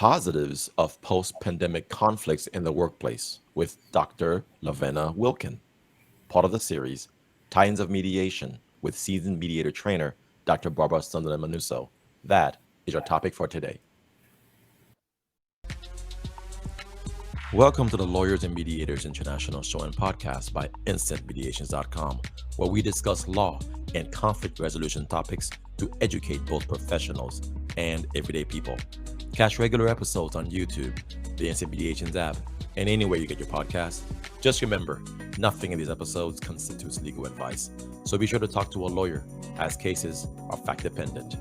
Positives of Post-Pandemic Conflicts in the Workplace with Dr. LaVena Wilkin, part of the series Titans of Mediation with seasoned mediator trainer Dr. Barbara Sunderland Manuso. That is our topic for today. Welcome to the Lawyers and Mediators International Show and Podcast by InstantMediations.com, where we discuss law and conflict resolution topics to educate both professionals and everyday people. Catch regular episodes on YouTube, the Instant Mediations app, and anywhere you get your podcasts. Just remember, nothing in these episodes constitutes legal advice, so be sure to talk to a lawyer, as cases are fact-dependent.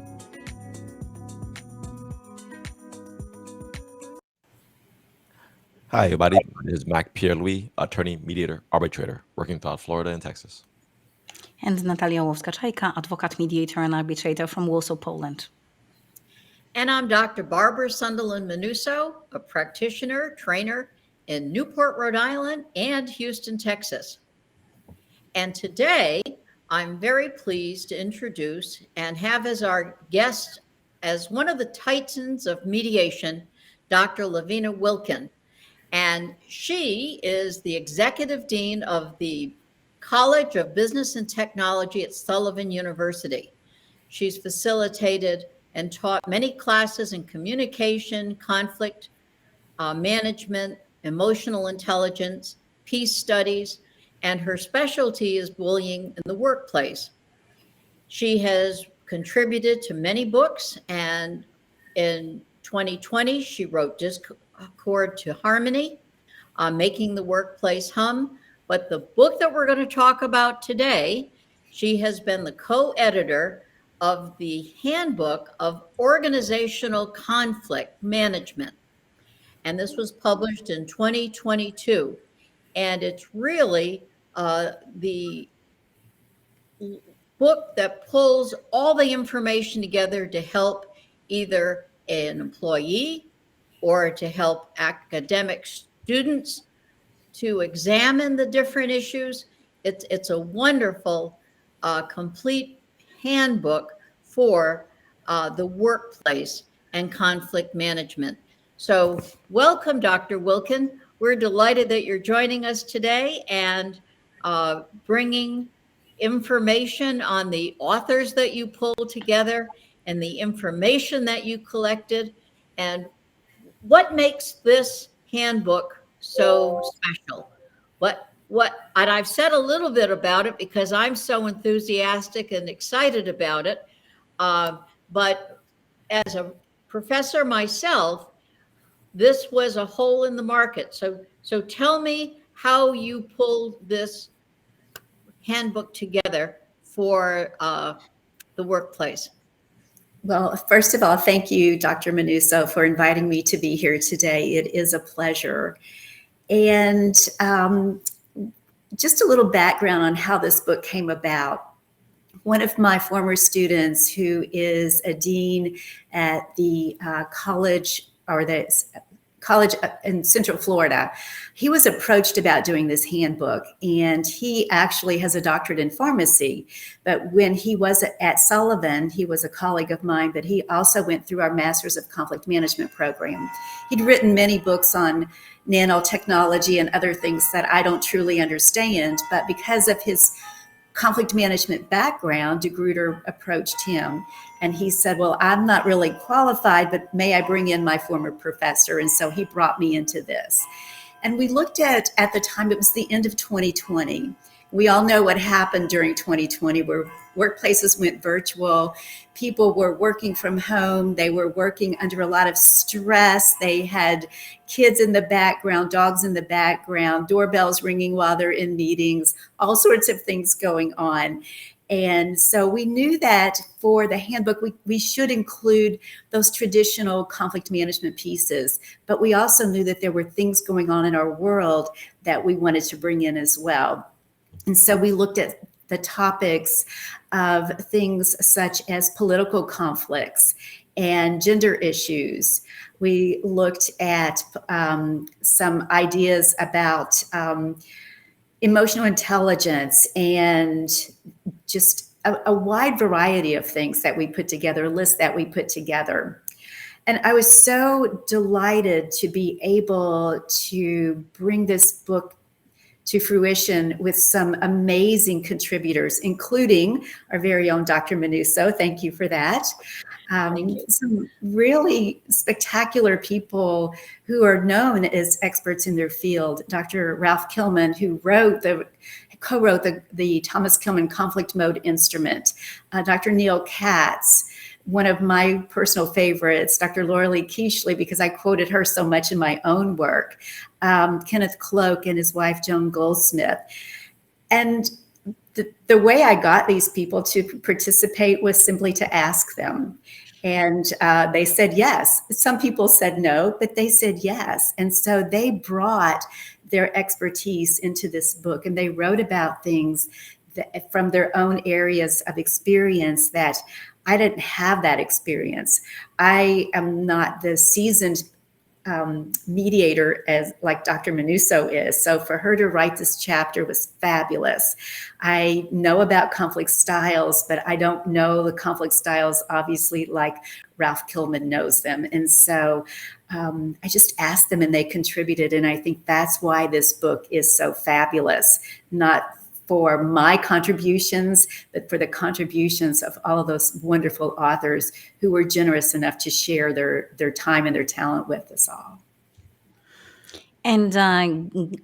Hi, everybody. This is Mac Pierre-Louis, attorney, mediator, arbitrator, working throughout Florida and Texas. And Natalia Łowska-Czajka, advocate, mediator, and arbitrator from Warsaw, Poland. And I'm Dr. Barbara Sunderland Manuso, a practitioner, trainer in Newport, Rhode Island, and Houston, Texas. And today, I'm very pleased to introduce and have as our guest, as one of the titans of mediation, Dr. LaVena Wilkin. And she is the executive dean of the College of Business and Technology at Sullivan University. She's facilitated and taught many classes in communication, conflict management, emotional intelligence, peace studies, and her specialty is bullying in the workplace. She has contributed to many books, and in 2020, she wrote Discord to Harmony, Making the Workplace Hum. But the book that we're going to talk about today, she has been the co-editor of the Handbook of Organizational Conflict Management. And this was published in 2022. And it's really the book that pulls all the information together to help either an employee or to help academic students to examine the different issues. It's a wonderful, complete handbook for the workplace and conflict management. So welcome, Dr. Wilkin. We're delighted that you're joining us today and bringing information on the authors that you pulled together and the information that you collected and what makes this handbook so special. And I've said a little bit about it because I'm so enthusiastic and excited about it. But as a professor myself, this was a hole in the market. So tell me how you pulled this handbook together for the workplace. Well, first of all, thank you, Dr. Manuso, for inviting me to be here today. It is a pleasure. And just a little background on how this book came about. One of my former students, who is a dean at the college in Central Florida, he was approached about doing this handbook, and he actually has a doctorate in pharmacy. But when he was at Sullivan, he was a colleague of mine, but he also went through our Masters of Conflict Management program. He'd written many books on nanotechnology and other things that I don't truly understand, but because of his conflict management background, DeGrooter approached him and he said, well, I'm not really qualified, but may I bring in my former professor? And so he brought me into this. And we looked at the time, it was the end of 2020. We all know what happened during 2020, where workplaces went virtual. People were working from home. They were working under a lot of stress. They had kids in the background, dogs in the background, doorbells ringing while they're in meetings, all sorts of things going on. And so we knew that for the handbook, we should include those traditional conflict management pieces, but we also knew that there were things going on in our world that we wanted to bring in as well. And so we looked at the topics of things such as political conflicts and gender issues. We looked at some ideas about emotional intelligence and just a wide variety of things that we put together, a list that we put together. And I was so delighted to be able to bring this book to fruition with some amazing contributors, including our very own Dr. Manuso. Thank you for that. Thank you. Some really spectacular people who are known as experts in their field. Dr. Ralph Kilman, who co-wrote the Thomas Kilman conflict mode instrument. Dr. Neil Katz, one of my personal favorites, Dr. Laura Lee Keishley, because I quoted her so much in my own work. Kenneth Cloak and his wife, Joan Goldsmith. And the way I got these people to participate was simply to ask them. And they said yes. Some people said no, but they said yes. And so they brought their expertise into this book, and they wrote about things from their own areas of experience that I didn't have that experience. I am not the seasoned mediator as like Dr. Manuso is. So for her to write this chapter was fabulous. I know about conflict styles, but I don't know the conflict styles, obviously, like Ralph Kilman knows them. And so I just asked them and they contributed. And I think that's why this book is so fabulous, not for my contributions, but for the contributions of all of those wonderful authors who were generous enough to share their time and their talent with us all. And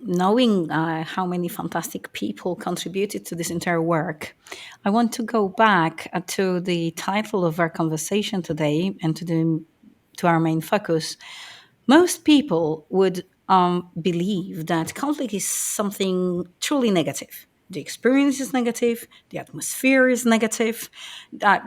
knowing how many fantastic people contributed to this entire work, I want to go back to the title of our conversation today and to our main focus. Most people would believe that conflict is something truly negative. The experience is negative, the atmosphere is negative,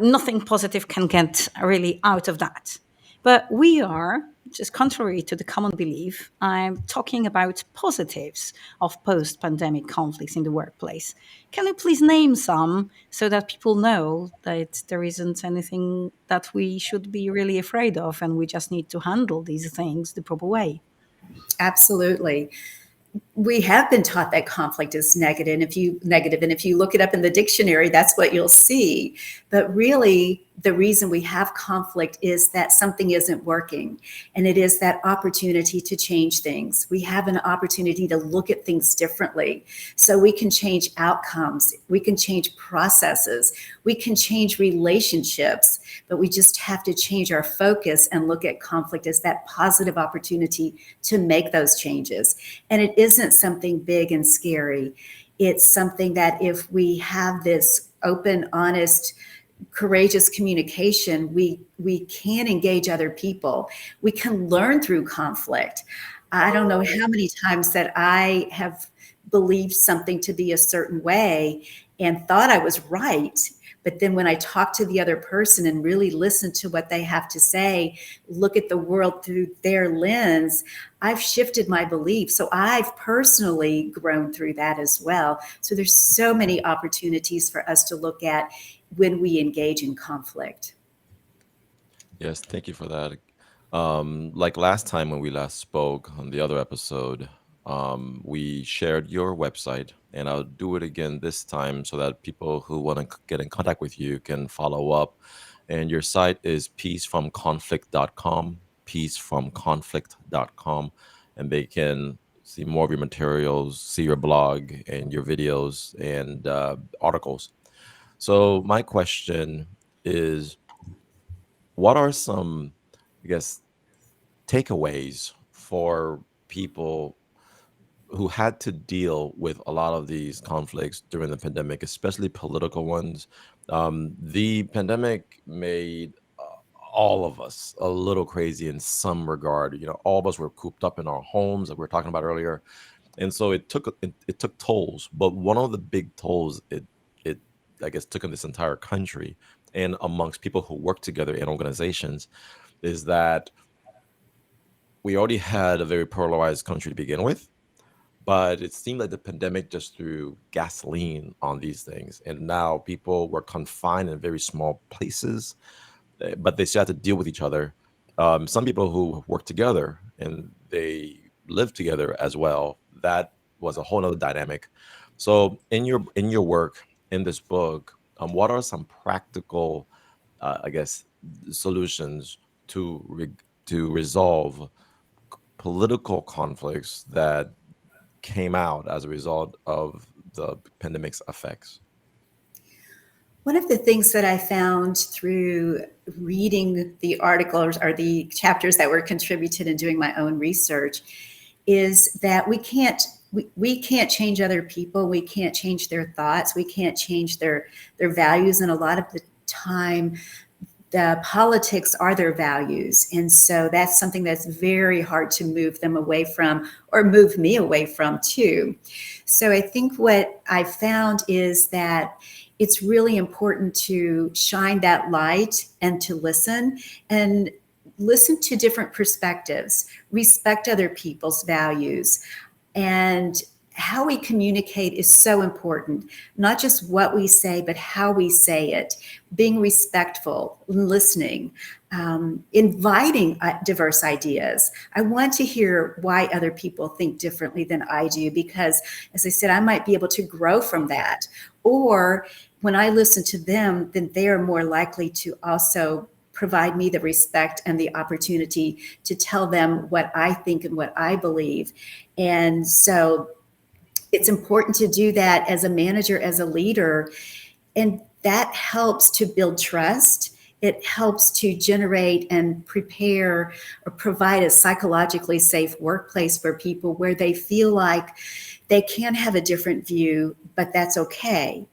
nothing positive can get really out of that. But we are, just contrary to the common belief, I'm talking about positives of post-pandemic conflicts in the workplace. Can you please name some so that people know that there isn't anything that we should be really afraid of and we just need to handle these things the proper way? Absolutely. We have been taught that conflict is negative, and if you look it up in the dictionary, that's what you'll see. But really, the reason we have conflict is that something isn't working, and it is that opportunity to change things. We have an opportunity to look at things differently, so we can change outcomes, we can change processes, we can change relationships, but we just have to change our focus and look at conflict as that positive opportunity to make those changes. And it isn't something big and scary. It's something that if we have this open, honest, courageous communication, we can engage other people. We can learn through conflict. I don't know how many times that I have believed something to be a certain way and thought I was right. But then when I talk to the other person and really listen to what they have to say, look at the world through their lens, I've shifted my belief. So I've personally grown through that as well. So there's so many opportunities for us to look at when we engage in conflict. Yes, thank you for that. Like last time when we last spoke on the other episode, we shared your website, and I'll do it again this time so that people who want to get in contact with you can follow up. And your site is peacefromconflict.com, peacefromconflict.com, and they can see more of your materials, see your blog and your videos and articles. So my question is, what are some, I guess, takeaways for people who had to deal with a lot of these conflicts during the pandemic, especially political ones? The pandemic made all of us a little crazy in some regard. You know, all of us were cooped up in our homes, like we were talking about earlier, and so it took tolls. But one of the big tolls it I guess took in this entire country and amongst people who work together in organizations is that we already had a very polarized country to begin with, but it seemed like the pandemic just threw gasoline on these things. And now people were confined in very small places, but they still had to deal with each other. Some people who work together and they live together as well, that was a whole nother dynamic. So in your work in this book, what are some practical, I guess, solutions to to resolve political conflicts that came out as a result of the pandemic's effects? One of the things that I found through reading the articles or the chapters that were contributed and doing my own research is that we can't change other people. We can't change their thoughts. We can't change their values. And a lot of the time, the politics are their values. And so that's something that's very hard to move them away from, or move me away from too. So I think what I found is that it's really important to shine that light and to listen to different perspectives, respect other people's values. And how we communicate is so important, not just what we say, but how we say it, being respectful, listening, inviting diverse ideas. I want to hear why other people think differently than I do, because as I said, I might be able to grow from that. Or when I listen to them, then they are more likely to also provide me the respect and the opportunity to tell them what I think and what I believe. And so it's important to do that as a manager, as a leader, and that helps to build trust. It helps to generate and prepare or provide a psychologically safe workplace for people where they feel like they can have a different view, but that's okay.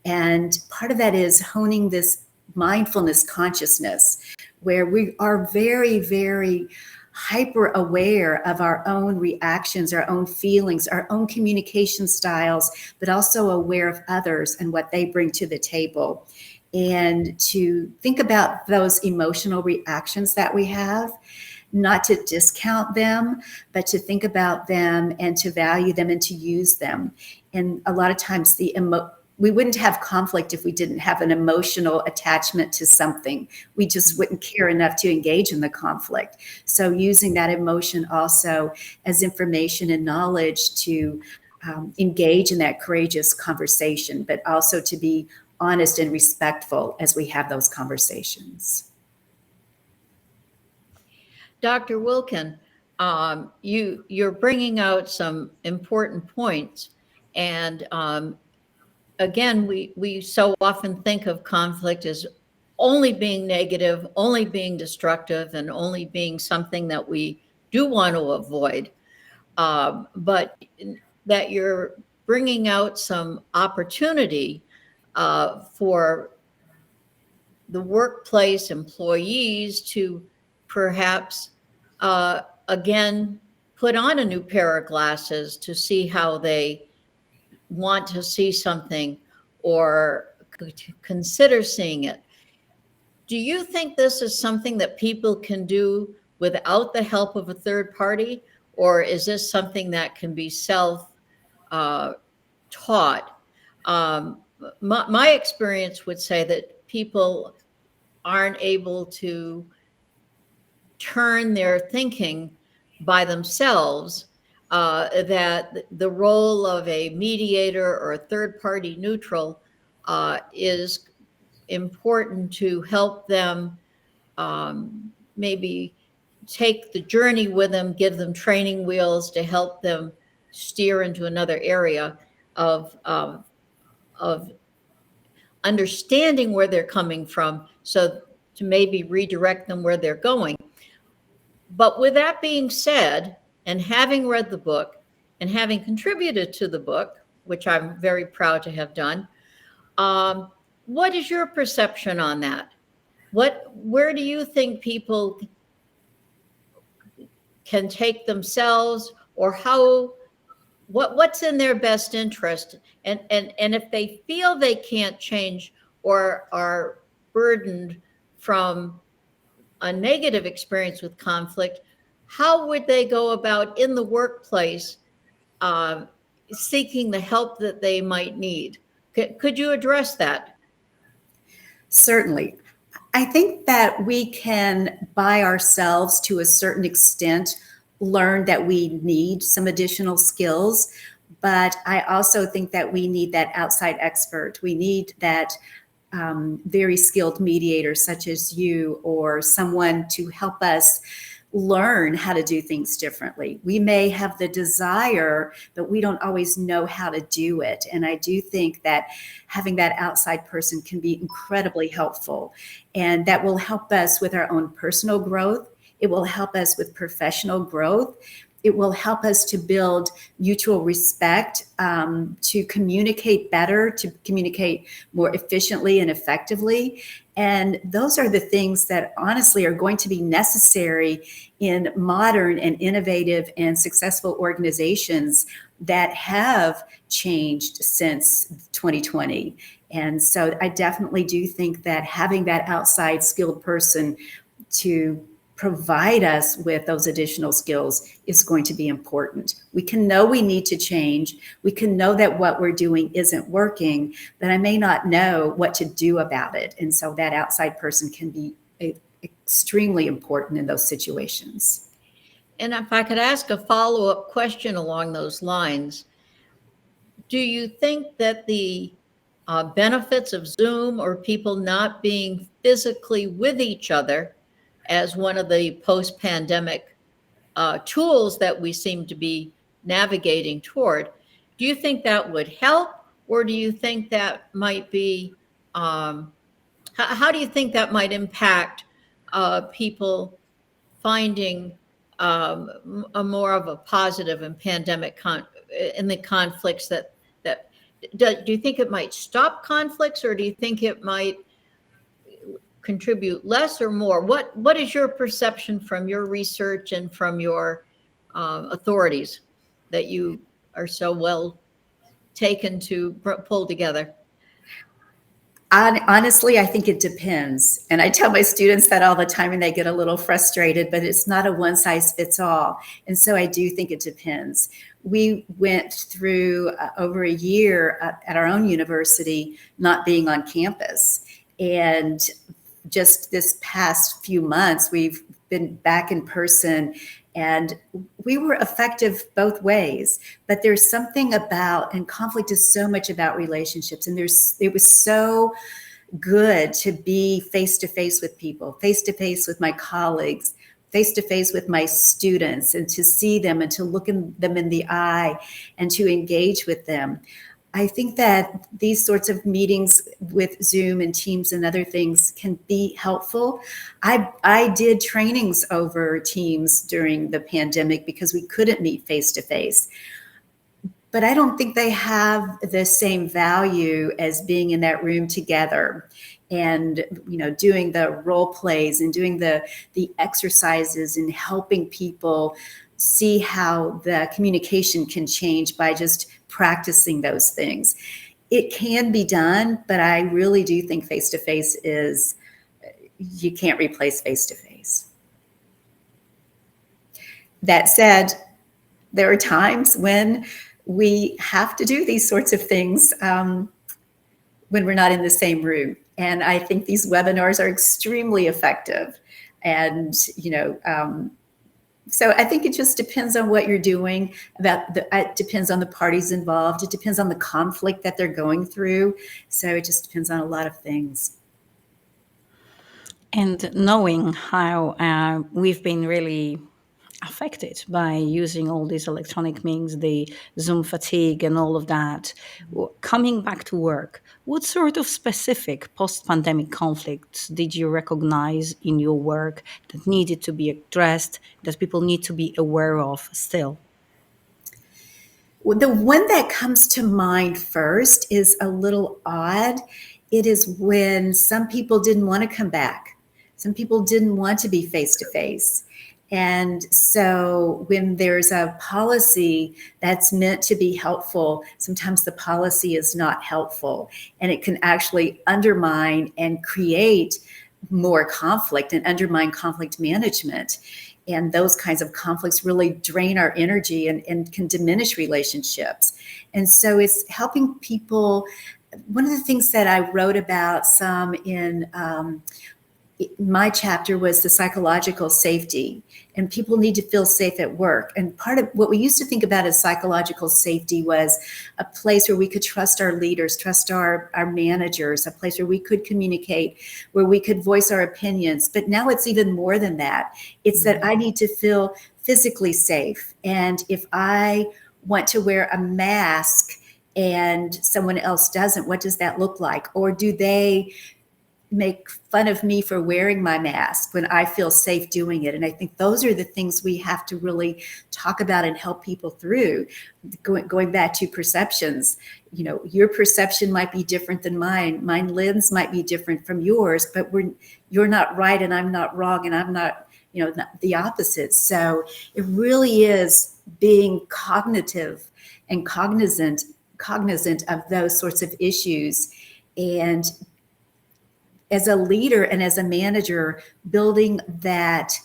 And part of that is honing this mindfulness consciousness, where we are very, very hyper aware of our own reactions, our own feelings, our own communication styles, but also aware of others and what they bring to the table. And to think about those emotional reactions that we have, not to discount them, but to think about them and to value them and to use them. And a lot of times we wouldn't have conflict if we didn't have an emotional attachment to something. We just wouldn't care enough to engage in the conflict. So using that emotion also as information and knowledge to engage in that courageous conversation, but also to be honest and respectful as we have those conversations. Dr. Wilkin, you're bringing out some important points. And again, we so often think of conflict as only being negative, only being destructive, and only being something that we do want to avoid. But that you're bringing out some opportunity for the workplace employees to perhaps, again, put on a new pair of glasses to see how they want to see something or consider seeing it. Do you think this is something that people can do without the help of a third party, or is this something that can be self-taught? My experience would say that people aren't able to turn their thinking by themselves, that the role of a mediator or a third-party neutral is important to help them maybe take the journey with them, give them training wheels to help them steer into another area of understanding where they're coming from, so to maybe redirect them where they're going. But with that being said, and having read the book and having contributed to the book, which I'm very proud to have done, what is your perception on that? Where do you think people can take themselves, or what's in their best interest? And if they feel they can't change or are burdened from a negative experience with conflict, how would they go about in the workplace seeking the help that they might need? Could you address that? Certainly. I think that we can, by ourselves to a certain extent, learn that we need some additional skills. But I also think that we need that outside expert. We need that very skilled mediator such as you, or someone to help us learn how to do things differently. We may have the desire, but we don't always know how to do it. And I do think that having that outside person can be incredibly helpful. And that will help us with our own personal growth. It will help us with professional growth. It will help us to build mutual respect, to communicate better, to communicate more efficiently and effectively. And those are the things that honestly are going to be necessary in modern and innovative and successful organizations that have changed since 2020. And so I definitely do think that having that outside skilled person to provide us with those additional skills is going to be important. We can know we need to change. We can know that what we're doing isn't working, but I may not know what to do about it. And so that outside person can be extremely important in those situations. And if I could ask a follow-up question along those lines, do you think that the benefits of Zoom or people not being physically with each other as one of the post-pandemic tools that we seem to be navigating toward, do you think that would help, or do you think that might be, how do you think that might impact people finding a more of a positive in pandemic in the conflicts that do you think it might stop conflicts, or do you think it might contribute less or more? What is your perception from your research and from your authorities that you are so well taken to pull together? Honestly, I think it depends. And I tell my students that all the time and they get a little frustrated, but it's not a one size fits all. And so I do think it depends. We went through over a year at our own university not being on campus. And just this past few months, we've been back in person, and we were effective both ways. But there's something about, and conflict is so much about relationships, and it was so good to be face to face with people, face to face with my colleagues, face to face with my students, and to see them and to look them in the eye and to engage with them. I think that these sorts of meetings with Zoom and Teams and other things can be helpful. I did trainings over Teams during the pandemic because we couldn't meet face to face. But I don't think they have the same value as being in that room together and, doing the role plays and doing the exercises and helping people see how the communication can change by just practicing those things. It can be done, but I really do think face-to-face you can't replace face-to-face. That said, there are times when we have to do these sorts of things when we're not in the same room. And I think these webinars are extremely effective. And, so I think it just depends on what you're doing. It depends on the parties involved. It depends on the conflict that they're going through. So it just depends on a lot of things. And knowing how we've been really affected by using all these electronic means, the Zoom fatigue and all of that, coming back to work, what sort of specific post-pandemic conflicts did you recognize in your work that needed to be addressed, that people need to be aware of still? Well, the one that comes to mind first is a little odd. It is when some people didn't want to come back. Some people didn't want to be face-to-face. And so when there's a policy that's meant to be helpful, sometimes the policy is not helpful, and it can actually undermine and create more conflict and undermine conflict management. And those kinds of conflicts really drain our energy and can diminish relationships. And so it's helping people. One of the things that I wrote about some in my chapter was the psychological safety, and people need to feel safe at work. And part of what we used to think about as psychological safety was a place where we could trust our leaders, trust our managers, a place where we could communicate, where we could voice our opinions. But now it's even more than that. It's that I need to feel physically safe. And if I want to wear a mask and someone else doesn't, what does that look like? Or do they make fun of me for wearing my mask when I feel safe doing it? And I think those are the things we have to really talk about and help people through. Going back to perceptions, your perception might be different than mine. My lens might be different from yours, but you're not right and I'm not wrong and I'm not, not the opposite. So it really is being cognitive and cognizant of those sorts of issues. And as a leader and as a manager, building that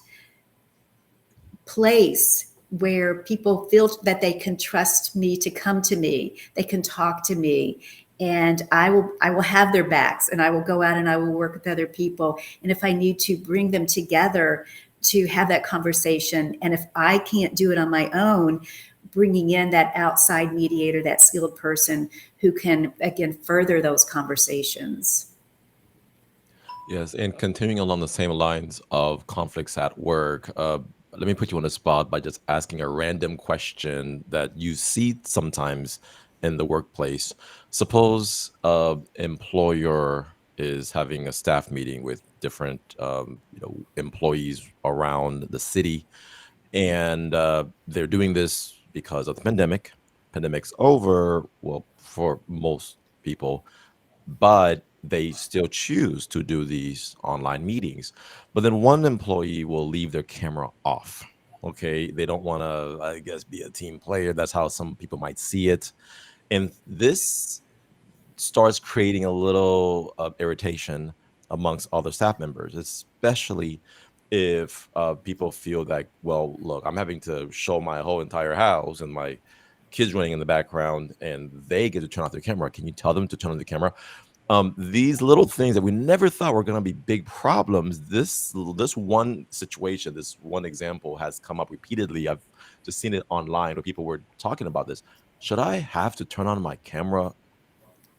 place where people feel that they can trust me to come to me, they can talk to me, and I will have their backs, and I will go out and I will work with other people. And if I need to bring them together to have that conversation, and if I can't do it on my own, bringing in that outside mediator, that skilled person who can, again, further those conversations. Yes, and continuing along the same lines of conflicts at work, let me put you on the spot by just asking a random question that you see sometimes in the workplace. Suppose employer is having a staff meeting with different employees around the city, and they're doing this because of the pandemic. Pandemic's over, well, for most people, but they still choose to do these online meetings. But then one employee will leave their camera off. Okay, they don't want to, I guess, be a team player. That's how some people might see it. And this starts creating a little irritation amongst other staff members, especially if people feel like, well, look, I'm having to show my whole entire house and my kids running in the background, and they get to turn off their camera. Can you tell them to turn on the camera? These little things that we never thought were going to be big problems. This one situation, this one example has come up repeatedly. I've just seen it online where people were talking about this. Should I have to turn on my camera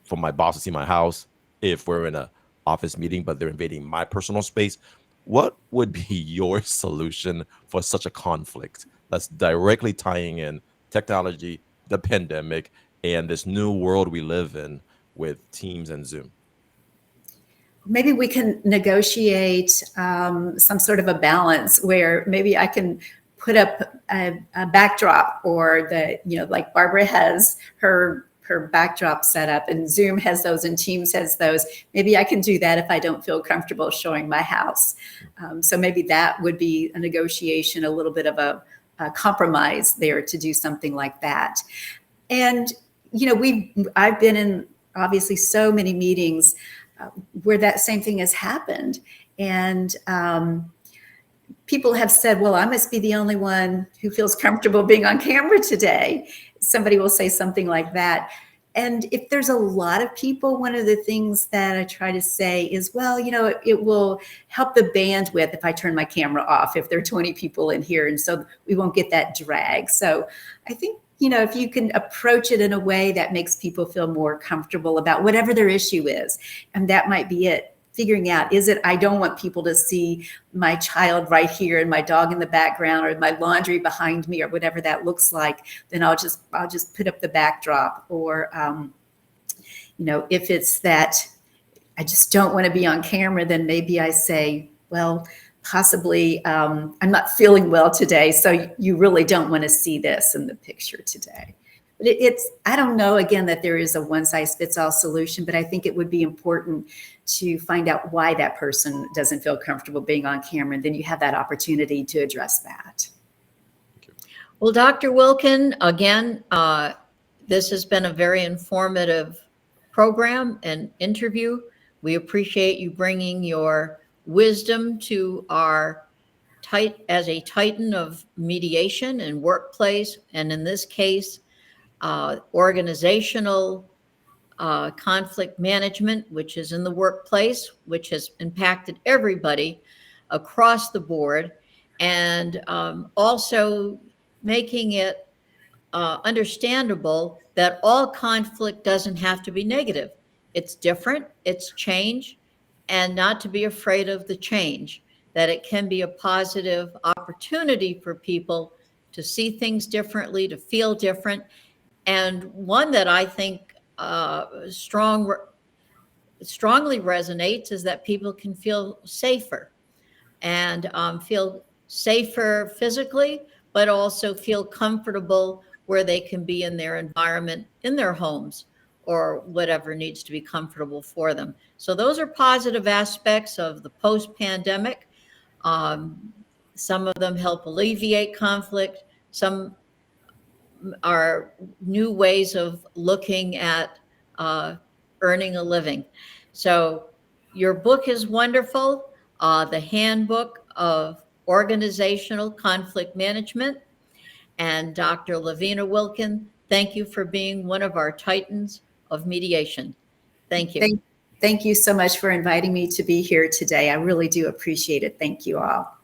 for my boss to see my house if we're in a office meeting, but they're invading my personal space? What would be your solution for such a conflict that's directly tying in technology, the pandemic, and this new world we live in with Teams and Zoom? Maybe we can negotiate some sort of a balance where maybe I can put up a backdrop, or like Barbara has her backdrop set up, and Zoom has those, and Teams has those. Maybe I can do that if I don't feel comfortable showing my house. So maybe that would be a negotiation, a little bit of a compromise there to do something like that. And I've been in obviously so many meetings where that same thing has happened, and people have said, well, I must be the only one who feels comfortable being on camera today. Somebody will say something like that. And if there's a lot of people, one of the things that I try to say is, well, it will help the bandwidth if I turn my camera off, if there are 20 people in here, and so we won't get that drag. So I think, if you can approach it in a way that makes people feel more comfortable about whatever their issue is, and that might be it. Figuring out, is it, I don't want people to see my child right here and my dog in the background, or my laundry behind me, or whatever that looks like, then I'll just put up the backdrop. Or, if it's that I just don't want to be on camera, then maybe I say, well, possibly I'm not feeling well today, so you really don't want to see this in the picture today. But I don't know, again, that there is a one-size-fits-all solution, but I think it would be important to find out why that person doesn't feel comfortable being on camera, and then you have that opportunity to address that. Well, Dr. Wilkin, again, this has been a very informative program and interview. We appreciate you bringing your wisdom to our as a titan of mediation and workplace, and in this case, organizational conflict management, which is in the workplace, which has impacted everybody across the board, and also making it understandable that all conflict doesn't have to be negative. It's different, it's change, and not to be afraid of the change, that it can be a positive opportunity for people to see things differently, to feel different. And one that I think strongly resonates is that people can feel safer, and feel safer physically, but also feel comfortable where they can be in their environment, in their homes, or whatever needs to be comfortable for them. So those are positive aspects of the post-pandemic. Some of them help alleviate conflict. Some are new ways of looking at earning a living. So your book is wonderful. The Handbook of Organizational Conflict Management. And Dr. LaVena Wilkin, thank you for being one of our titans of mediation. Thank you. Thank you so much for inviting me to be here today. I really do appreciate it. Thank you all.